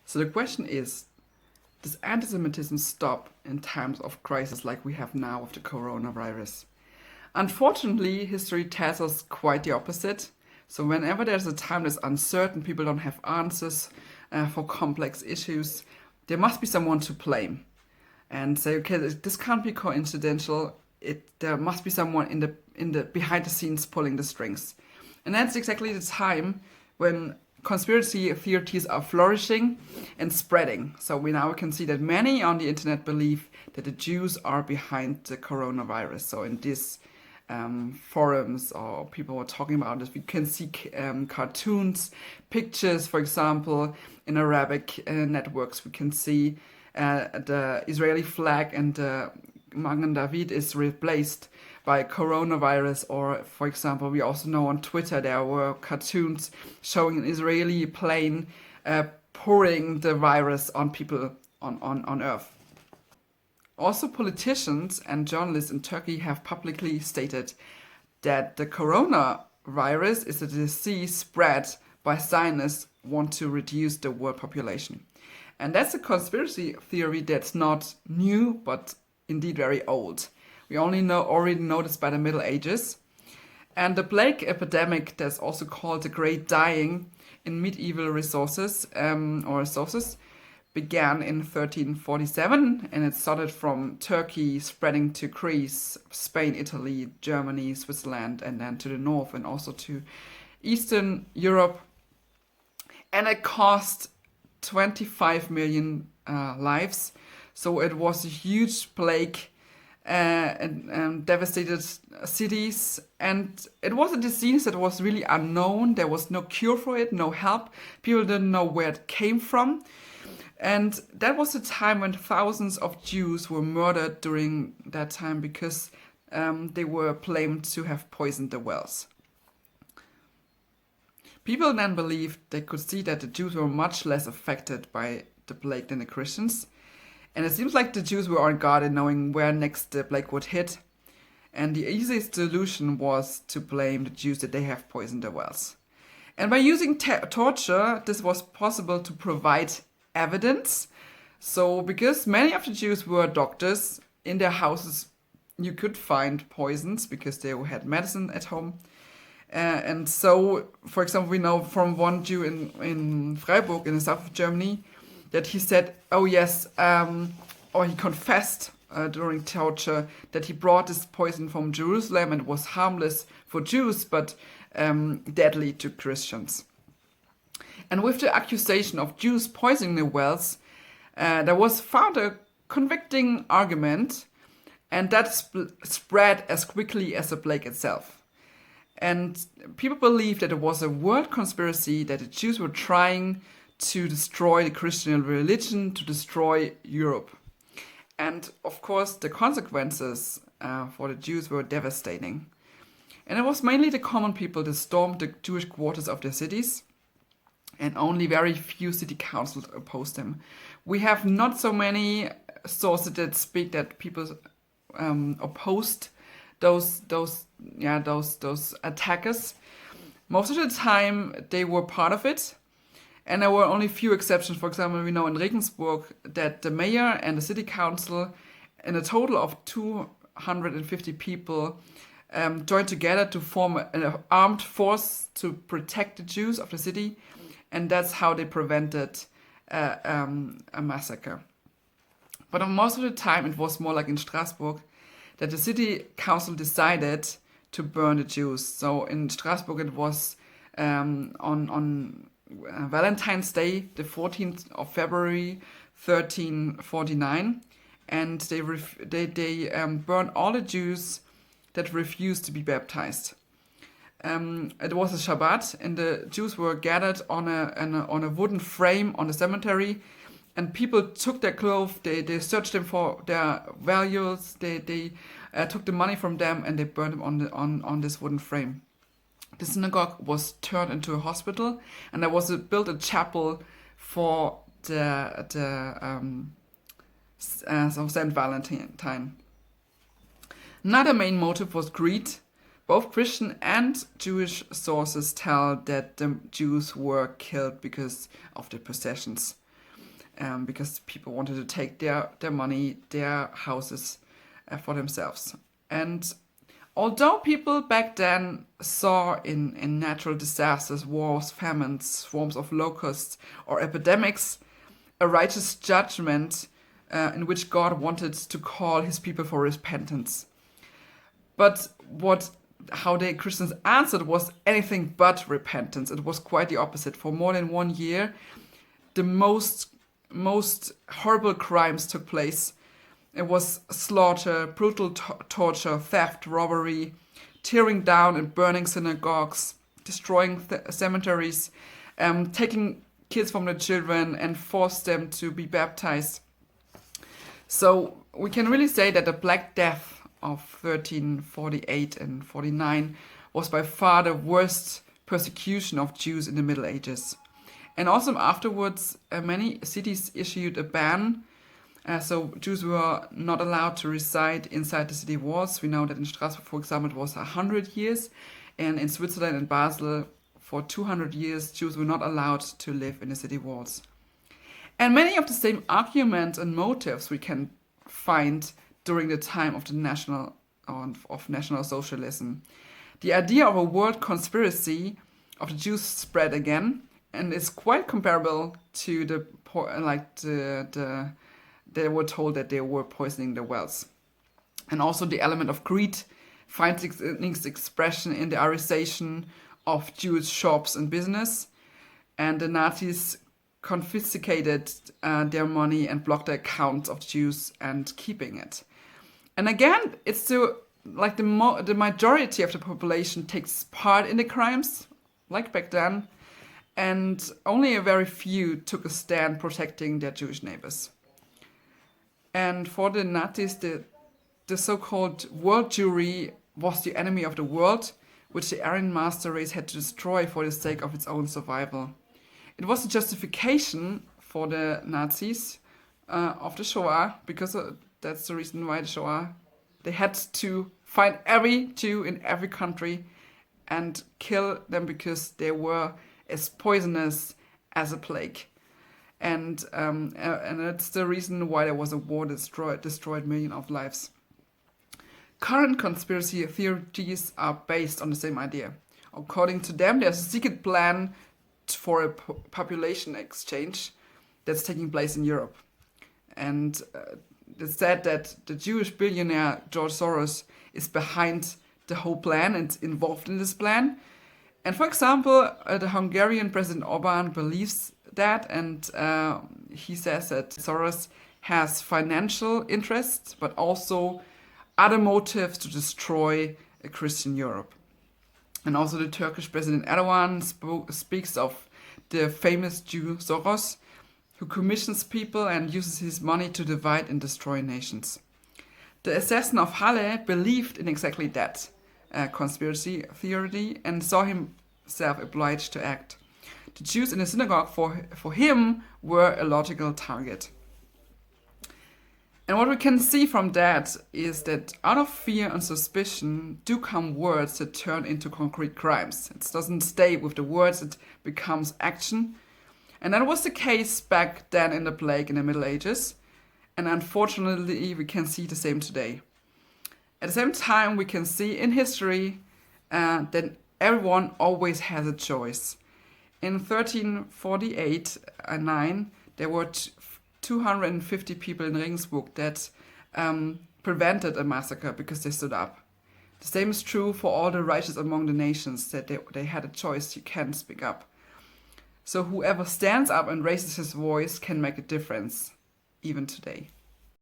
So the question is, does antisemitism stop in times of crisis like we have now with the coronavirus? Unfortunately, history tells us quite the opposite. So whenever there's a time that's uncertain, people don't have answers for complex issues, there must be someone to blame and say, okay, this can't be coincidental. There must be someone in the behind the scenes pulling the strings, and that's exactly the time when conspiracy theories are flourishing and spreading. So we now can see that many on the internet believe that the Jews are behind the coronavirus. So in these forums or people are talking about this, we can see cartoons, pictures, for example, in Arabic networks. We can see the Israeli flag and the Magen David is replaced by coronavirus, or for example, we also know on Twitter there were cartoons showing an Israeli plane pouring the virus on people on Earth. Also, politicians and journalists in Turkey have publicly stated that the coronavirus is a disease spread by Zionists who want to reduce the world population. And that's a conspiracy theory that's not new, but indeed very old. We already know this by the Middle Ages. And the plague epidemic, that's also called the Great Dying in medieval sources, began in 1347, and it started from Turkey, spreading to Greece, Spain, Italy, Germany, Switzerland, and then to the north and also to Eastern Europe. And it cost 25 million lives. So it was a huge plague and devastated cities. And it was a disease that was really unknown. There was no cure for it, no help. People didn't know where it came from. And that was a time when thousands of Jews were murdered during that time because they were blamed to have poisoned the wells. People then believed they could see that the Jews were much less affected by the plague than the Christians. And it seems like the Jews were on guard in knowing where next the plague would hit. And the easiest solution was to blame the Jews that they have poisoned the wells. And by using torture, this was possible to provide evidence. So because many of the Jews were doctors, in their houses you could find poisons because they had medicine at home. And so, for example, we know from one Jew in Freiburg in the south of Germany that he said, oh yes, or he confessed during torture that he brought this poison from Jerusalem and it was harmless for Jews but deadly to Christians. And with the accusation of Jews poisoning the wells, there was found a convicting argument, and that spread as quickly as the plague itself. And people believed that it was a world conspiracy, that the Jews were trying to destroy the Christian religion, to destroy Europe. And of course, the consequences for the Jews were devastating. And it was mainly the common people that stormed the Jewish quarters of their cities, and only very few city councils opposed them. We have not so many sources that speak that people opposed those attackers. Most of the time, they were part of it, and there were only few exceptions. For example, we know in Regensburg that the mayor and the city council, in a total of 250 people, joined together to form an armed force to protect the Jews of the city, and that's how they prevented a massacre. But most of the time, it was more like in Strasbourg, that the city council decided to burn the Jews. So in Strasbourg, it was on Valentine's Day, the 14th of February, 1349, and they burned all the Jews that refused to be baptized. It was a Shabbat, and the Jews were gathered on a wooden frame on the cemetery, and people took their clothes, they searched them for their valuables, they took the money from them, and they burned them on this wooden frame. The synagogue was turned into a hospital, and there was built a chapel for the Saint Valentine. Another main motive was greed. Both Christian and Jewish sources tell that the Jews were killed because of their possessions. because people wanted to take their money, their houses for themselves. And although people back then saw in natural disasters, wars, famines, swarms of locusts, or epidemics, a righteous judgment in which God wanted to call his people for repentance. But how the Christians answered was anything but repentance. It was quite the opposite. For more than 1 year, the most horrible crimes took place. It was slaughter, brutal torture, theft, robbery, tearing down and burning synagogues, destroying cemeteries, taking kids from the children and forced them to be baptized. So we can really say that the Black Death of 1348 and 49 was by far the worst persecution of Jews in the Middle Ages. And also afterwards, many cities issued a ban. So Jews were not allowed to reside inside the city walls. We know that in Strasbourg, for example, it was 100 years. And in Switzerland and Basel, for 200 years, Jews were not allowed to live in the city walls. And many of the same arguments and motives we can find during the time of the National Socialism. The idea of a world conspiracy of the Jews spread again, and is quite comparable to they were told that they were poisoning the wells. And also the element of greed finds its expression in the Arization of Jewish shops and business, and the Nazis confiscated their money and blocked the accounts of Jews and keeping it. And again, it's the majority of the population takes part in the crimes, like back then, and only a very few took a stand protecting their Jewish neighbors. And for the Nazis, the so-called world Jewry was the enemy of the world, which the Aryan master race had to destroy for the sake of its own survival. It was a justification for the Nazis of the Shoah, because that's the reason why the Shoah, they had to find every Jew in every country and kill them because they were as poisonous as a plague. And that's the reason why there was a war that destroyed millions of lives. Current conspiracy theories are based on the same idea. According to them, there's a secret plan for a population exchange that's taking place in Europe. And it's said that the Jewish billionaire George Soros is behind the whole plan and involved in this plan. And for example, the Hungarian President Orbán believes that, and he says that Soros has financial interests, but also other motives to destroy a Christian Europe. And also the Turkish President Erdogan speaks of the famous Jew Soros, who commissions people and uses his money to divide and destroy nations. The assassin of Halle believed in exactly that conspiracy theory and saw himself obliged to act. The Jews in the synagogue for him were a logical target. And what we can see from that is that out of fear and suspicion do come words that turn into concrete crimes. It doesn't stay with the words, it becomes action. And that was the case back then in the plague in the Middle Ages. And unfortunately, we can see the same today. At the same time, we can see in history that everyone always has a choice. In 1348 and 9, there were 250 people in Regensburg that prevented a massacre because they stood up. The same is true for all the righteous among the nations, that they had a choice, you can speak up. So whoever stands up and raises his voice can make a difference, even today.